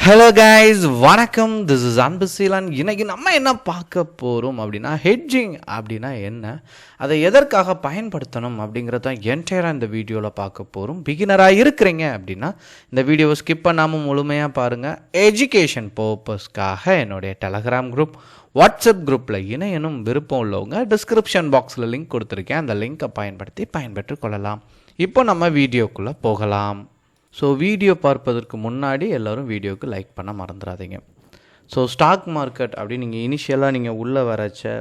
Hello guys, வணக்கம். This is Anbuseelan. இன்னைக்கு நம்ம என்ன பார்க்க போகிறோம் அப்படின்னா, ஹெட்ஜிங் அப்படின்னா என்ன, அதை எதற்காக பயன்படுத்தணும் அப்படிங்கிறத தான் என்டையராக இந்த வீடியோவில் பார்க்க போகிறோம். பிகினராக இருக்கிறீங்க அப்படின்னா இந்த வீடியோவை ஸ்கிப் பண்ணாமல் முழுமையாக பாருங்கள். எஜுகேஷன் பர்பஸ்க்காக என்னுடைய டெலகிராம் குரூப், வாட்ஸ்அப் குரூப்பில் இணையனும் விருப்பம் உள்ளவங்க டிஸ்கிரிப்ஷன் பாக்ஸில் லிங்க் கொடுத்துருக்கேன். அந்த லிங்க்கை பயன்படுத்தி பயன்பெற்று கொள்ளலாம். இப்போ நம்ம வீடியோக்குள்ளே போகலாம். ஸோ வீடியோ பார்ப்பதற்கு முன்னாடி எல்லோரும் வீடியோவுக்கு லைக் பண்ண மறந்துடாதீங்க. ஸோ ஸ்டாக் மார்க்கெட் அப்படின்னு நீங்கள் இனிஷியலாக நீங்கள் உள்ளே வரச்ச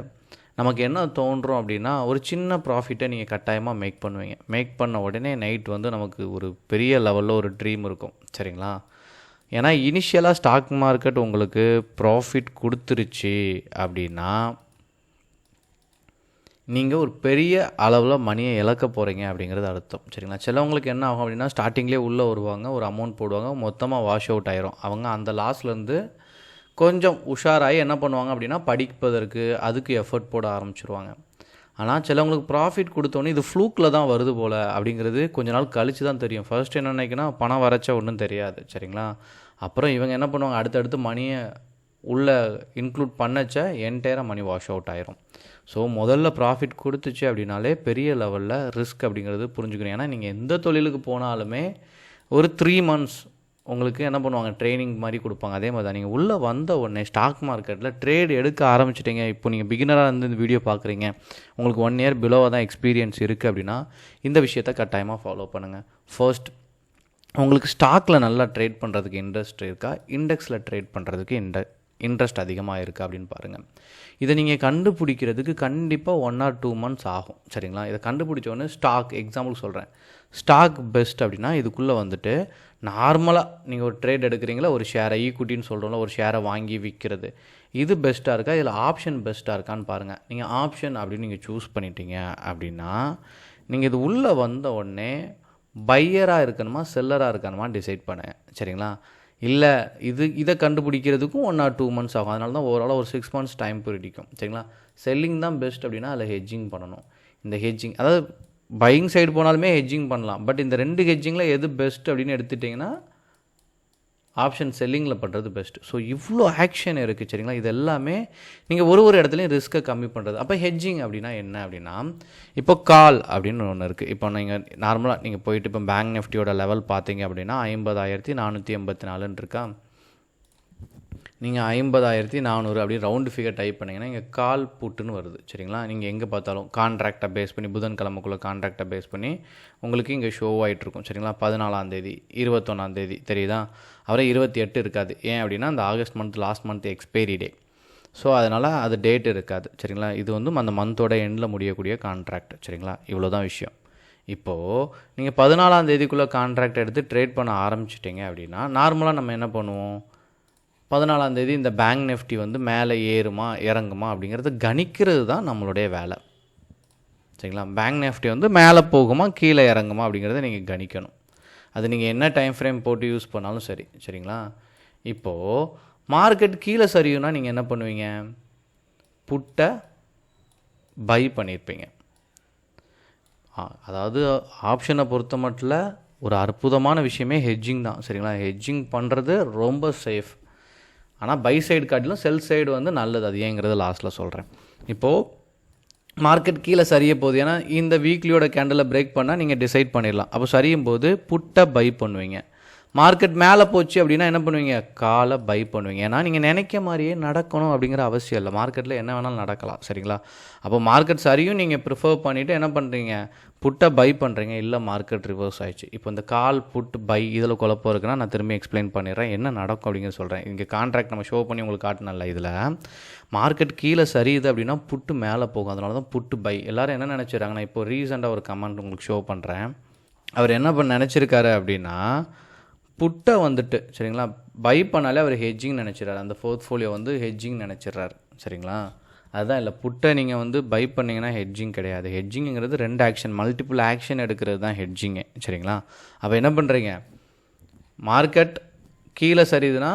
நமக்கு என்ன தோன்றும் அப்படின்னா, ஒரு சின்ன ப்ராஃபிட்டை நீங்கள் கட்டாயமாக மேக் பண்ணுவீங்க. மேக் பண்ண உடனே நைட் வந்து நமக்கு ஒரு பெரிய லெவலில் ஒரு ட்ரீம் இருக்கும், சரிங்களா? ஏன்னா இனிஷியலாக ஸ்டாக் மார்க்கெட் உங்களுக்கு ப்ராஃபிட் கொடுத்துருச்சு அப்படின்னா நீங்கள் ஒரு பெரிய அளவில் மணியை இழக்க போகிறீங்க அப்படிங்கிறது அர்த்தம், சரிங்களா? சிலவங்களுக்கு என்ன ஆகும் அப்படின்னா, ஸ்டார்டிங்லேயே உள்ளே வருவாங்க, ஒரு அமௌண்ட் போடுவாங்க, மொத்தமாக வாஷ் அவுட் ஆயிரும். அவங்க அந்த லாஸ்லேருந்து கொஞ்சம் உஷாராகி என்ன பண்ணுவாங்க அப்படின்னா, படிப்பதற்கு அதுக்கு எஃபர்ட் போட ஆரம்பிச்சிருவாங்க. ஆனால் சிலவங்களுக்கு ப்ராஃபிட் கொடுத்தோன்னே இது ஃப்ளூக்கில் தான் வருது போல் அப்படிங்கிறது கொஞ்ச நாள் கழித்து தான் தெரியும். ஃபர்ஸ்ட் என்ன நினைக்கினா, பணம் வரைச்சா ஒன்றும் தெரியாது, சரிங்களா? அப்புறம் இவங்க என்ன பண்ணுவாங்க, அடுத்தடுத்து மணியை உள்ளே இன்க்ளூட் பண்ணச்ச என்டையராக மணி வாஷ் அவுட் ஆயிரும். ஸோ முதல்ல ப்ராஃபிட் கொடுத்துச்சு அப்படின்னாலே பெரிய லெவலில் ரிஸ்க் அப்படிங்கிறது புரிஞ்சுக்கணும். ஏன்னா நீங்கள் எந்த தொழிலுக்கு போனாலுமே ஒரு 3 months உங்களுக்கு என்ன பண்ணுவாங்க, ட்ரைனிங் மாதிரி கொடுப்பாங்க. அதே மாதிரி தான் நீங்கள் உள்ளே வந்த உடனே ஸ்டாக் மார்க்கெட்டில் ட்ரேட் எடுக்க ஆரம்பிச்சிட்டிங்க. இப்போ நீங்கள் பிகினராக இருந்து இந்த வீடியோ பார்க்குறீங்க, உங்களுக்கு 1 year பிலோவாக தான் எக்ஸ்பீரியன்ஸ் இருக்குது அப்படின்னா இந்த விஷயத்தை கட்டாயமாக ஃபாலோ பண்ணுங்கள். ஃபர்ஸ்ட், உங்களுக்கு ஸ்டாக்கில் நல்லா ட்ரேட் பண்ணுறதுக்கு இன்ட்ரெஸ்ட் இருக்கா, இண்டெக்ஸில் ட்ரேட் பண்ணுறதுக்கு இன்ட்ரெஸ்ட் அதிகமாக இருக்குது அப்படின்னு பாருங்கள். இதை நீங்கள் கண்டுபிடிக்கிறதுக்கு கண்டிப்பாக 1 or 2 months ஆகும், சரிங்களா? இதை கண்டுபிடிச்சோன்னே ஸ்டாக், எக்ஸாம்பிளுக்கு சொல்கிறேன், ஸ்டாக் பெஸ்ட் அப்படின்னா இதுக்குள்ளே வந்துட்டு நார்மலாக நீங்கள் ஒரு ட்ரேட் எடுக்கிறீங்களா, ஒரு ஷேரை ஈக்குட்டின்னு சொல்கிறோம்ல, ஒரு ஷேரை வாங்கி விற்கிறது, இது பெஸ்ட்டாக இருக்கா, இதில் ஆப்ஷன் பெஸ்ட்டாக இருக்கான்னு பாருங்கள். நீங்கள் ஆப்ஷன் அப்படின்னு நீங்கள் சூஸ் பண்ணிட்டீங்க அப்படின்னா நீங்கள் இது உள்ளே வந்த உடனே பையராக இருக்கணுமா செல்லராக இருக்கணுமா டிசைட் பண்ண, சரிங்களா? இல்லை இதை கண்டுபிடிக்கிறதுக்கும் 1 or 2 months ஆகும். அதனால தான் ஓவராலாக ஒரு 6 months டைம் பிடிக்கும், சரிங்களா? செல்லிங் தான் பெஸ்ட் அப்படின்னா அதில் ஹெட்ஜிங் பண்ணணும். இந்த ஹெட்ஜிங், அதாவது பையிங் சைடு போனாலுமே ஹெட்ஜிங் பண்ணலாம். பட் இந்த 2 ஹெட்ஜிங்கில் எது பெஸ்ட் அப்படின்னு எடுத்துட்டிங்கன்னா ஆப்ஷன் செல்லிங்கில் பண்ணுறது பெஸ்ட்டு. ஸோ இவ்வளோ ஆக்ஷன் இருக்குது, சரிங்களா? இது எல்லாமே நீங்கள் ஒரு இடத்துலையும் ரிஸ்க்கை கம்மி பண்ணுறது. அப்போ ஹெட்ஜிங் அப்படின்னா என்ன அப்படின்னா, இப்போ கால் அப்படின்னு ஒன்று இருக்குது. இப்போ நீங்கள் நார்மலாக நீங்கள் போயிட்டு இப்போ பேங்க் நிஃப்டியோட லெவல் பார்த்தீங்க அப்படின்னா 50,484 இருக்கா. நீங்கள் 50,400 அப்படி ரவுண்டு ஃபிகர் டைப் பண்ணிங்கன்னா இங்கே கால் புட்டுன்னு வருது, சரிங்களா? நீங்கள் எங்கே பார்த்தாலும் கான்ட்ராக்டை பேஸ் பண்ணி புதன்கிழமைக்குள்ளே கான்ட்ராக்டை பேஸ் பண்ணி உங்களுக்கு இங்கே ஷோ ஆகிட்ருக்கும், சரிங்களா? 14ஆம் தேதி, 21ஆம் தேதி தெரியுதா? அவரே 28 இருக்காது. ஏன் அப்படின்னா அந்த August month last month expiry டே. ஸோ அதனால் அது டேட் இருக்காது, சரிங்களா? இது வந்து அந்த மந்தோட எண்டில் முடியக்கூடிய கான்ட்ராக்ட், சரிங்களா? இவ்வளோ தான் விஷயம். இப்போது நீங்கள் 14ஆம் தேதிக்குள்ளே கான்ட்ராக்ட் எடுத்து ட்ரேட் பண்ண ஆரம்பிச்சிட்டிங்க அப்படின்னா நார்மலாக நம்ம என்ன பண்ணுவோம், 14ஆம் தேதி இந்த பேங்க் நிஃப்டி வந்து மேலே ஏறுமா இறங்குமா அப்படிங்கிறது கணிக்கிறது தான் நம்மளுடைய வேலை, சரிங்களா? பேங்க் நிஃப்டி வந்து மேலே போகுமா கீழே இறங்குமா அப்படிங்கிறத நீங்கள் கணிக்கணும். அது நீங்கள் என்ன டைம் ஃப்ரேம் போட்டு யூஸ் பண்ணாலும் சரி, சரிங்களா? இப்போது மார்க்கெட் கீழே சரியும்னா நீங்கள் என்ன பண்ணுவீங்க, புட்டை பை பண்ணியிருப்பீங்க. அதாவது ஆப்ஷனை பொறுத்த மட்டும் ஒரு அற்புதமான விஷயமே ஹெட்ஜிங் தான், சரிங்களா? ஹெட்ஜிங் பண்ணுறது ரொம்ப சேஃப். ஆனால் பை சைடு காட்டிலும் செல் சைடு வந்து நல்லது. அது ஏங்கிறது லாஸ்ட்டில் சொல்கிறேன். இப்போது மார்க்கெட் கீழே சரிய போகுது, ஏன்னா இந்த வீக்லியோட கேண்டலில் பிரேக் பண்ணால் நீங்கள் டிசைட் பண்ணிடலாம். அப்போ சரியும் போது புட்டை பை பண்ணுவீங்க. மார்க்கெட் மேலே போச்சு அப்படின்னா என்ன பண்ணுவீங்க, காலை பை பண்ணுவீங்க. ஏன்னா நீங்கள் நினைக்க மாதிரியே நடக்கணும் அப்படிங்கிற அவசியம் இல்லை, மார்க்கெட்டில் என்ன வேணாலும் நடக்கலாம், சரிங்களா? அப்போ மார்க்கெட் சரியும் நீங்கள் ப்ரிஃபர் பண்ணிவிட்டு என்ன பண்ணுறீங்க, புட்டை பை பண்ணுறீங்க. இல்லை மார்க்கெட் ரிவர்ஸ் ஆயிடுச்சு. இப்போ இந்த கால் புட் பை இதில் குழப்பம் இருக்குன்னா நான் திரும்பி எக்ஸ்பிளைன் பண்ணிடுறேன், என்ன நடக்கும் அப்படிங்கிறது சொல்கிறேன். இங்கே கான்ட்ராக்ட் நம்ம ஷோ பண்ணி உங்களுக்கு காட்டினல, இதில் மார்க்கெட் கீழே சரியுது அப்படின்னா புட்டு மேலே போகும். அதனால தான் புட்டு பை. எல்லோரும் என்ன நினச்சிடுறாங்க, நான் இப்போ ரீசெண்டாக ஒரு கமெண்ட் உங்களுக்கு ஷோ பண்ணுறேன். அவர் என்ன நினச்சிருக்காரு அப்படின்னா, புட்டை வந்துட்டு, சரிங்களா, பை பண்ணாலே அவர் ஹெட்ஜிங் நினச்சிட்றாரு, அந்த போர்ட்ஃபோலியோ வந்து ஹெட்ஜிங் நினச்சிட்றாரு, சரிங்களா? அதுதான் இல்லை, புட்டை நீங்கள் வந்து பை பண்ணிங்கன்னா ஹெட்ஜிங் கிடையாது. ஹெட்ஜிங்கிறது 2 ஆக்ஷன், மல்டிபிள் ஆக்ஷன் எடுக்கிறது தான் ஹெட்ஜிங்கு, சரிங்களா? அப்போ என்ன பண்ணுறீங்க, மார்க்கெட் கீழே சரியுதுன்னா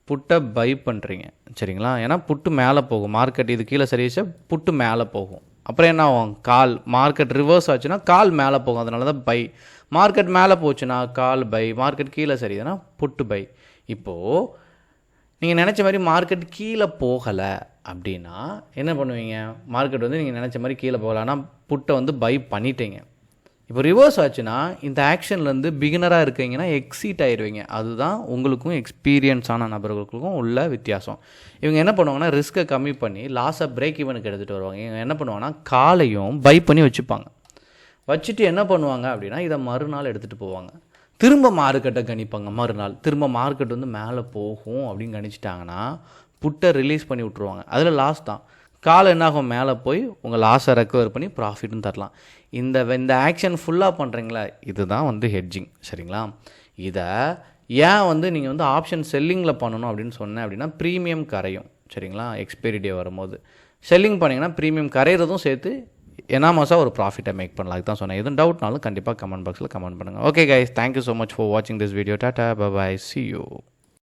புட்டை பை பண்ணுறீங்க, சரிங்களா? ஏன்னா புட்டு மேலே போகும். மார்க்கெட் இது கீழே சரியிச்சா புட்டு மேலே போகும். அப்புறம் என்ன ஆகும், கால் மார்க்கெட் ரிவர்ஸ் ஆச்சுன்னா கால் மேலே போகும். அதனால தான் பை. மார்க்கெட் மேலே போச்சுன்னா கால் பை, மார்க்கெட் கீழே சரியுதுன்னா புட்டு பை. இப்போது நீங்கள் நினச்ச மாதிரி மார்க்கெட் கீழே போகலை அப்படின்னா என்ன பண்ணுவீங்க? மார்க்கெட் வந்து நீங்கள் நினச்ச மாதிரி கீழே போகலை, ஆனால் புட்டை வந்து பை பண்ணிட்டீங்க. இப்போ ரிவர்ஸ் ஆச்சுன்னா இந்த ஆக்ஷன்லேருந்து பிகினராக இருக்கீங்கன்னா எக்ஸிட் ஆயிடுவீங்க. அதுதான் உங்களுக்கும் எக்ஸ்பீரியன்ஸான நபர்களுக்கும் உள்ள வித்தியாசம். இவங்க என்ன பண்ணுவாங்கன்னா ரிஸ்க்கை கம்மி பண்ணி லாஸை பிரேக் ஈவனுக்கு எடுத்துகிட்டு வருவாங்க. இவங்க என்ன பண்ணுவாங்கன்னா காலையும் பை பண்ணி வச்சுப்பாங்க. வச்சுட்டு என்ன பண்ணுவாங்க அப்படின்னா இதை மறுநாள் எடுத்துகிட்டு போவாங்க. திரும்ப மார்க்கெட்டை கணிப்பாங்க. மறுநாள் திரும்ப மார்க்கெட் வந்து மேலே போகும் அப்படின்னு கணிச்சிட்டாங்கன்னா புட்டை ரிலீஸ் பண்ணி விட்ருவாங்க. அதில் லாஸ் தான். காலை என்னாகும்? மேலே போய் உங்கள் லாஸை ரெக்கவர் பண்ணி ப்ராஃபிட்டும் தரலாம். இந்த ஆக்ஷன் ஃபுல்லாக பண்ணுறீங்களா, இதுதான் வந்து ஹெட்ஜிங். சரிங்களா? இதை ஏன் வந்து நீங்கள் வந்து ஆப்ஷன் செல்லிங்கில் பண்ணணும் அப்படின்னு சொன்னேன் அப்படின்னா ப்ரீமியம் கரையும். சரிங்களா? எக்ஸ்பைரி டே வரும்போது செல்லிங் பண்ணிங்கன்னா ப்ரீமியம் கரையிறதும் சேர்த்து எனாமஸாக ஒரு ப்ராஃபிட்டை மேக் பண்ணலாம். அதுக்கு தான் சொன்னேன். எதுவும் டவுட்னாலும் கண்டிப்பாக கமெண்ட் பாக்ஸில் கமெண்ட் பண்ணுங்கள். Okay guys, thank you so much for வாட்சிங் this video. Tata, bye, see you.